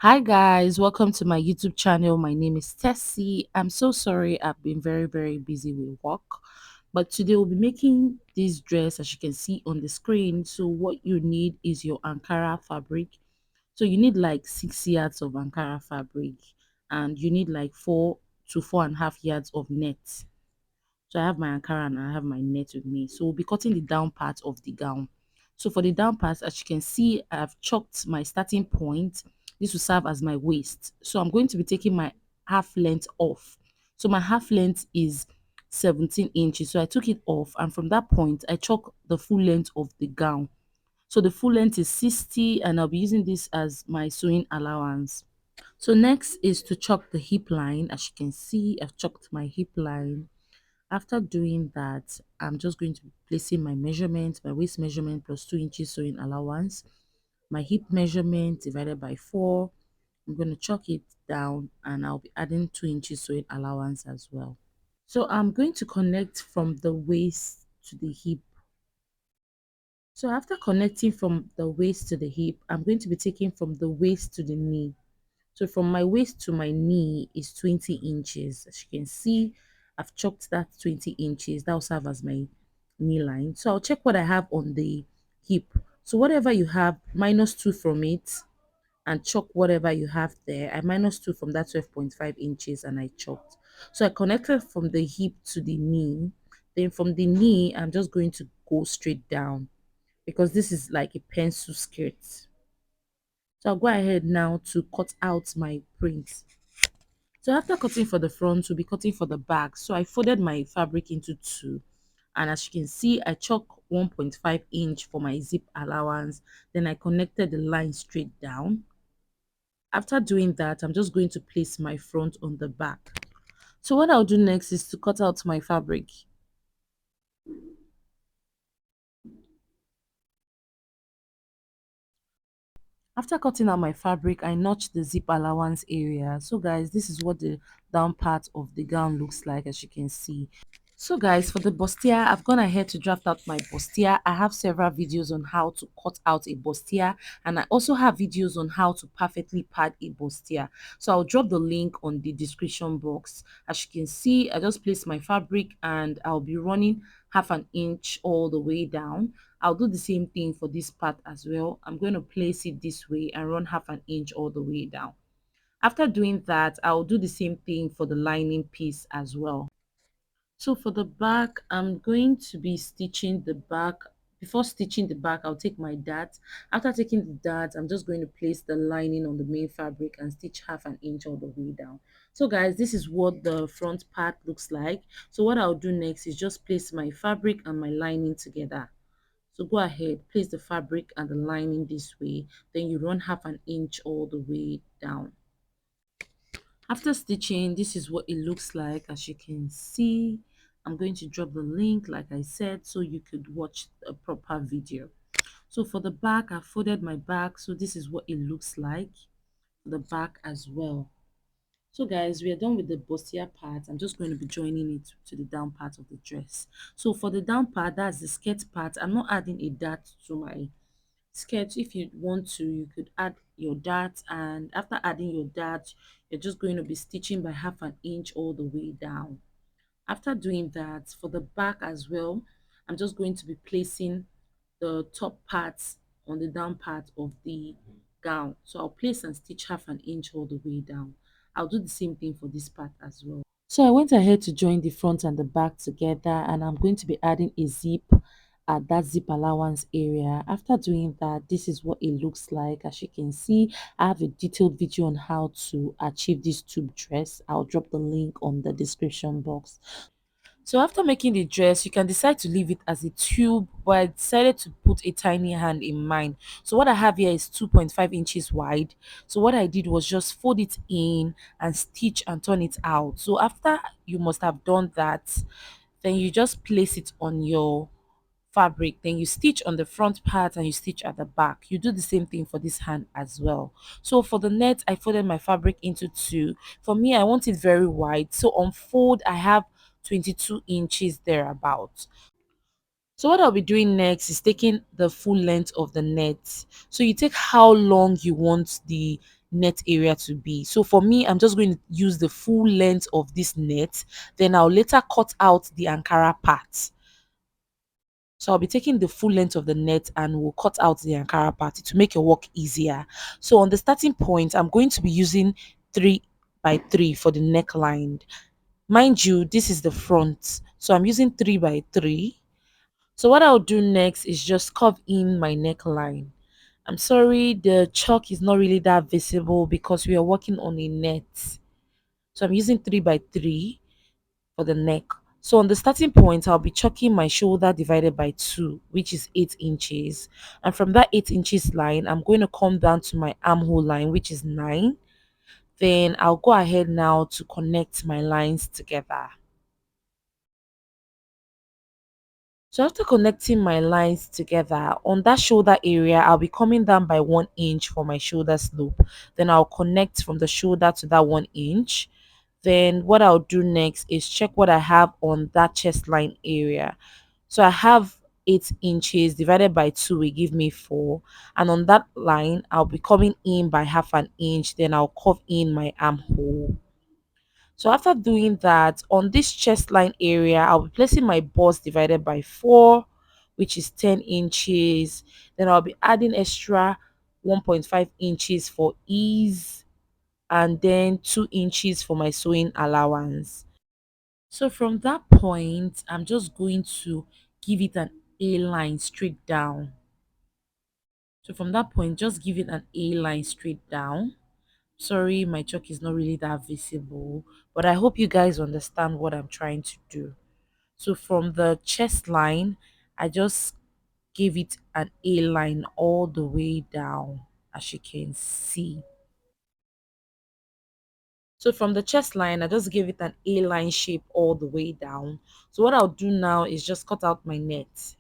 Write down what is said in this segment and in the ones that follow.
Hi guys, welcome to my YouTube channel. My name is Tessie. I'm so sorry I've been very busy with work, but today we'll be making this dress as you can see on the screen. So what you need is your Ankara fabric. So you need like 6 yards of Ankara fabric and you need like 4 to 4.5 yards of net. So I have my Ankara and I have my net with me. So we'll be cutting the down part of the gown. So for the down part, as you can see, I've chalked my starting point. This will serve as my waist. So I'm going to be taking my half length off. So my half length is 17 inches. So I took it off, and from that point, I chalk the full length of the gown. So the full length is 60, and I'll be using this as my sewing allowance. So next is to chalk the hip line. As you can see, I've chalked my hip line. After doing that, I'm just going to be placing my measurement, my waist measurement plus 2 inches sewing allowance, my hip measurement divided by 4. I'm going to chalk it down and I'll be adding 2 inches sewing allowance as well. So I'm going to connect from the waist to the hip. So after connecting from the waist to the hip, I'm going to be taking from the waist to the knee. So from my waist to my knee is 20 inches. As you can see, I've chalked that 20 inches. That will serve as my knee line. So I'll check what I have on the hip. So whatever you have, minus 2 from it and chalk whatever you have there. I minus 2 from that 12.5 inches and I chalked. So I connected from the hip to the knee. Then from the knee, I'm just going to go straight down because this is like a pencil skirt. So I'll go ahead now to cut out my print. So after cutting for the front, we'll be cutting for the back. So I folded my fabric into two. And as you can see, I chalk 1.5 inch for my zip allowance. Then I connected the line straight down. After doing that, I'm just going to place my front on the back. So what I'll do next is to cut out my fabric. After cutting out my fabric, I notched the zip allowance area. So guys, this is what the down part of the gown looks like, as you can see. So guys, for the bustier, I've gone ahead to draft out my bustier. I have several videos on how to cut out a bustier, and I also have videos on how to perfectly pad a bustier. So I'll drop the link on the description box. As you can see, I just placed my fabric and I'll be running half an inch all the way down. I'll do the same thing for this part as well. I'm going to place it this way and run half an inch all the way down. After doing that, I'll do the same thing for the lining piece as well. So for the back, I'm going to be stitching the back. Before stitching the back, I'll take my dart. After taking the dart, I'm just going to place the lining on the main fabric and stitch half an inch all the way down. So guys, this is what the front part looks like. So what I'll do next is just place my fabric and my lining together. So go ahead, place the fabric and the lining this way. Then you run half an inch all the way down. After stitching, this is what it looks like. As you can see, I'm going to drop the link like I said so you could watch a proper video. So for the back, I folded my back, so this is what it looks like for the back as well. So guys, we are done with the bustier part. I'm just going to be joining it to the down part of the dress. So for the down part, that's the skirt part. I'm not adding a dart to my skirt. If you want to, you could add your dart, and after adding your dart, you're just going to be stitching by half an inch all the way down. After doing that, for the back as well, I'm just going to be placing the top parts on the down part of the gown. So I'll place and stitch half an inch all the way down. I'll do the same thing for this part as well. So I went ahead to join the front and the back together, and I'm going to be adding a zip at that zip allowance area. After doing that, this is what it looks like. As you can see, I have a detailed video on how to achieve this tube dress. I'll drop the link on the description box. So after making the dress, you can decide to leave it as a tube, but I decided to put a tiny hand in mine. So what I have here is 2.5 inches wide. So what I did was just fold it in and stitch and turn it out. So after you must have done that, then you just place it on your fabric, then you stitch on the front part and you stitch at the back. You do the same thing for this hand as well. So for the net, I folded my fabric into two. For me, I want it very wide, so on fold I have 22 inches thereabout. So what I'll be doing next is taking the full length of the net. So you take how long you want the net area to be. So for me, I'm just going to use the full length of this net. Then I'll later cut out the Ankara part. So I'll be taking the full length of the net and we'll cut out the Ankara part to make your work easier. So on the starting point, I'm going to be using 3 by 3 for the neckline. Mind you, this is the front. So I'm using 3 by 3. So what I'll do next is just curve in my neckline. I'm sorry, the chalk is not really that visible because we are working on a net. So I'm using 3 by 3 for the neck. So on the starting point, I'll be chalking my shoulder divided by 2, which is 8 inches. And from that 8 inches line, I'm going to come down to my armhole line, which is 9. Then I'll go ahead now to connect my lines together. So after connecting my lines together, on that shoulder area, I'll be coming down by 1 inch for my shoulder slope. Then I'll connect from the shoulder to that 1 inch. Then what I'll do next is check what I have on that chest line area. So I have 8 inches divided by 2 will give me 4. And on that line, I'll be coming in by half an inch. Then I'll curve in my armhole. So after doing that, on this chest line area, I'll be placing my bust divided by 4, which is 10 inches. Then I'll be adding extra 1.5 inches for ease and then 2 inches for my sewing allowance. So from that point, I'm just going to give it an A line straight down. So from that point, just give it an A line straight down. Sorry, my chalk is not really that visible, but I hope you guys understand what I'm trying to do. So from the chest line, I just gave it an A line all the way down, as you can see. So from the chest line, I just gave it an A line shape all the way down. So what I'll do now is just cut out my net.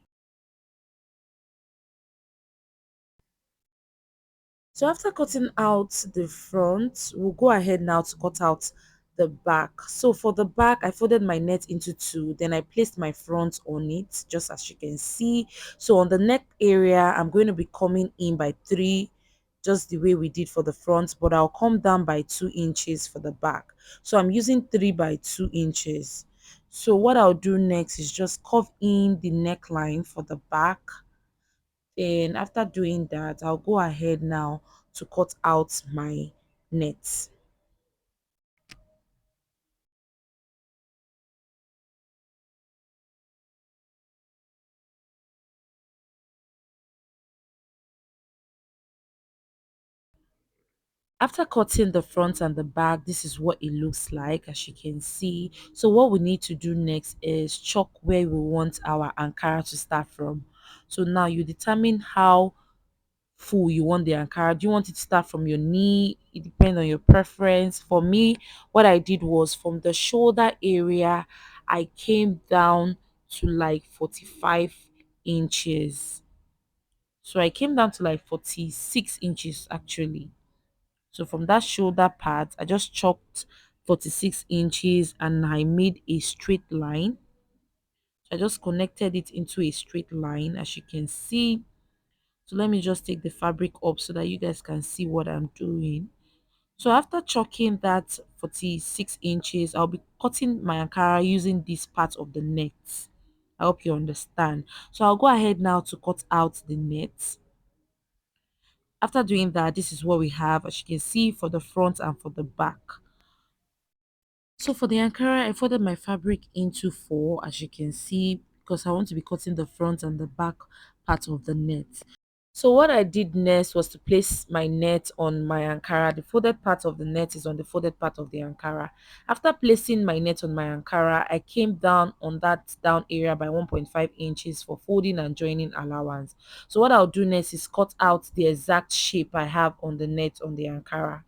So after cutting out the front, we'll go ahead now to cut out the back. So for the back, I folded my net into 2, then I placed my front on it, just as you can see. So on the neck area, I'm going to be coming in by 3, just the way we did for the front, but I'll come down by 2 inches for the back. So I'm using 3 by 2 inches. So what I'll do next is just curve in the neckline for the back. Then after doing that, I'll go ahead now to cut out my net. After cutting the front and the back, this is what it looks like, as you can see. So what we need to do next is chalk where we want our Ankara to start from. So now you determine how full you want the Ankara. Do you want it to start from your knee? It depends on your preference. For me, what I did was from the shoulder area, I came down to like 45 inches. So I came down to like 46 inches actually. So from that shoulder part, I just chalked 46 inches and I made a straight line. So I just connected it into a straight line, as you can see. So let me just take the fabric up so that you guys can see what I'm doing. So after chalking that 46 inches, I'll be cutting my Ankara using this part of the net. I hope you understand. So I'll go ahead now to cut out the net. After doing that, this is what we have, as you can see, for the front and for the back. So for the Ankara, I folded my fabric into 4, as you can see, because I want to be cutting the front and the back part of the net. So what I did next was to place my net on my Ankara. The folded part of the net is on the folded part of the Ankara. After placing my net on my Ankara, I came down on that down area by 1.5 inches for folding and joining allowance. So what I'll do next is cut out the exact shape I have on the net on the Ankara.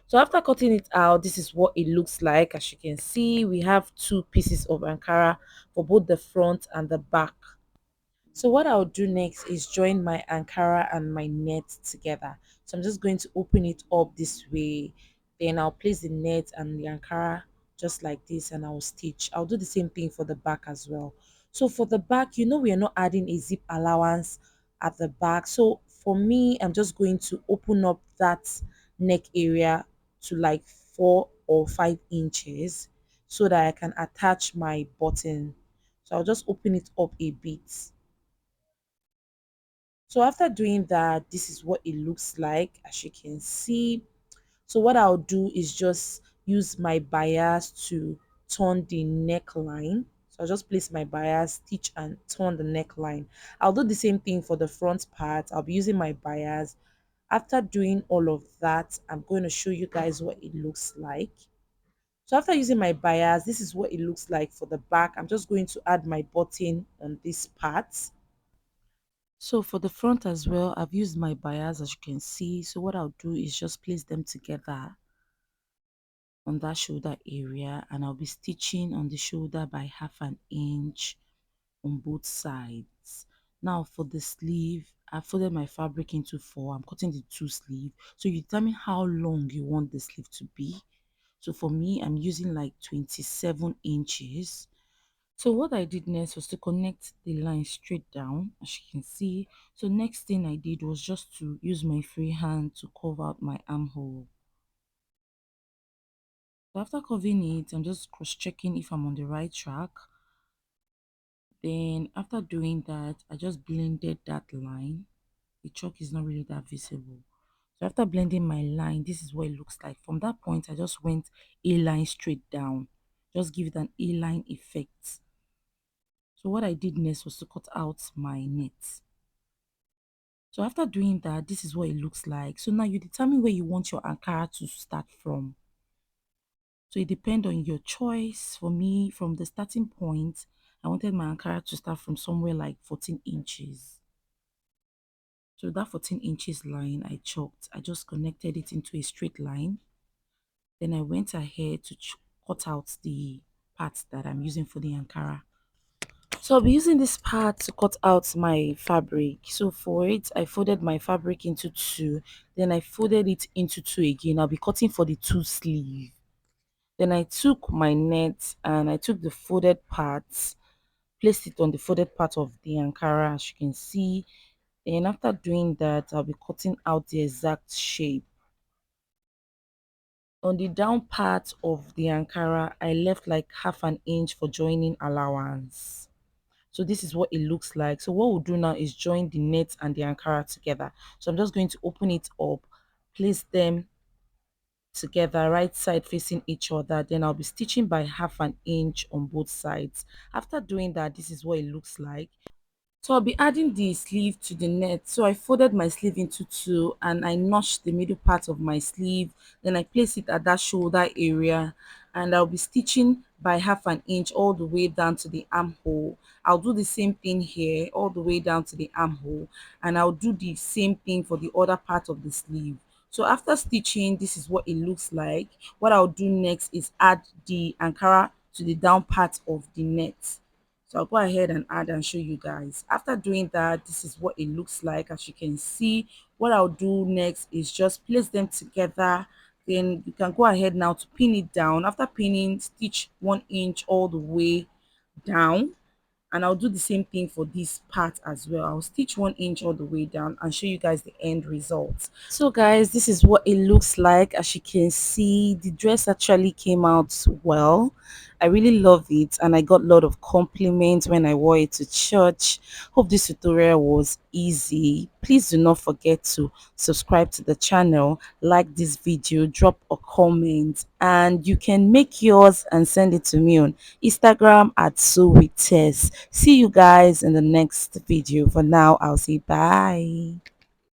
So after cutting it out, this is what it looks like. As you can see, we have 2 pieces of Ankara for both the front and the back. So what I'll do next is join my Ankara and my net together. So I'm just going to open it up this way. Then I'll place the net and the Ankara just like this and I'll stitch. I'll do the same thing for the back as well. So for the back, we are not adding a zip allowance at the back. So for me, I'm just going to open up that neck area to like 4 or 5 inches so that I can attach my button. So I'll just open it up a bit. So after doing that, this is what it looks like, as you can see. So what I'll do is just use my bias to turn the neckline. So I'll just place my bias, stitch and turn the neckline. I'll do the same thing for the front part. I'll be using my bias. After doing all of that, I'm going to show you guys what it looks like. So after using my bias, this is what it looks like for the back. I'm just going to add my button on this part. So for the front as well, I've used my bias, as you can see. So what I'll do is just place them together on that shoulder area, and I'll be stitching on the shoulder by 1/2 inch on both sides. Now for the sleeve, I folded my fabric into four. I'm cutting the two sleeve. So you determine how long you want the sleeve to be. So for me, I'm using like 27 inches. So what I did next was to connect the line straight down, as you can see. So next thing I did was just to use my free hand to cover out my armhole. So after covering it, I'm just cross-checking if I'm on the right track. Then after doing that, I just blended that line. The chalk is not really that visible. So after blending my line, this is what it looks like. From that point, I just went a line straight down. Just give it an A-line effect. So what I did next was to cut out my net. So after doing that, this is what it looks like. So now you determine where you want your Ankara to start from. So it depends on your choice. For me, from the starting point, I wanted my Ankara to start from somewhere like 14 inches. So that 14 inches line I chalked, I just connected it into a straight line. Then I went ahead to cut out the parts that I'm using for the Ankara. So I'll be using this part to cut out my fabric. So for it, I folded my fabric into two. Then I folded it into two again. I'll be cutting for the two sleeve. Then I took my net and I took the folded parts, placed it on the folded part of the Ankara, as you can see. And after doing that, I'll be cutting out the exact shape. On the down part of the Ankara, I left like 1/2 inch for joining allowance. So this is what it looks like. So what we'll do now is join the net and the Ankara together. So I'm just going to open it up, place them together, right side facing each other. Then I'll be stitching by 1/2 inch on both sides. After doing that, this is what it looks like. So I'll be adding the sleeve to the net. So I folded my sleeve into two and I notched the middle part of my sleeve. Then I place it at that shoulder area and I'll be stitching by 1/2 inch all the way down to the armhole. I'll do the same thing here all the way down to the armhole, and I'll do the same thing for the other part of the sleeve. So after stitching, this is what it looks like. What I'll do next is add the Ankara to the down part of the net. So I'll go ahead and add and show you guys. After doing that, this is what it looks like. As you can see, what I'll do next is just place them together. Then you can go ahead now to pin it down. After pinning, stitch 1 inch all the way down, and I'll do the same thing for this part as well. I'll stitch 1 inch all the way down and show you guys the end result. So guys, this is what it looks like. As you can see, the dress actually came out well. I really love it and I got a lot of compliments when I wore it to church. Hope this tutorial was easy. Please do not forget to subscribe to the channel, like this video, drop a comment, and you can make yours and send it to me on Instagram at @sewwithtess. See you guys in the next video. For now, I'll say bye.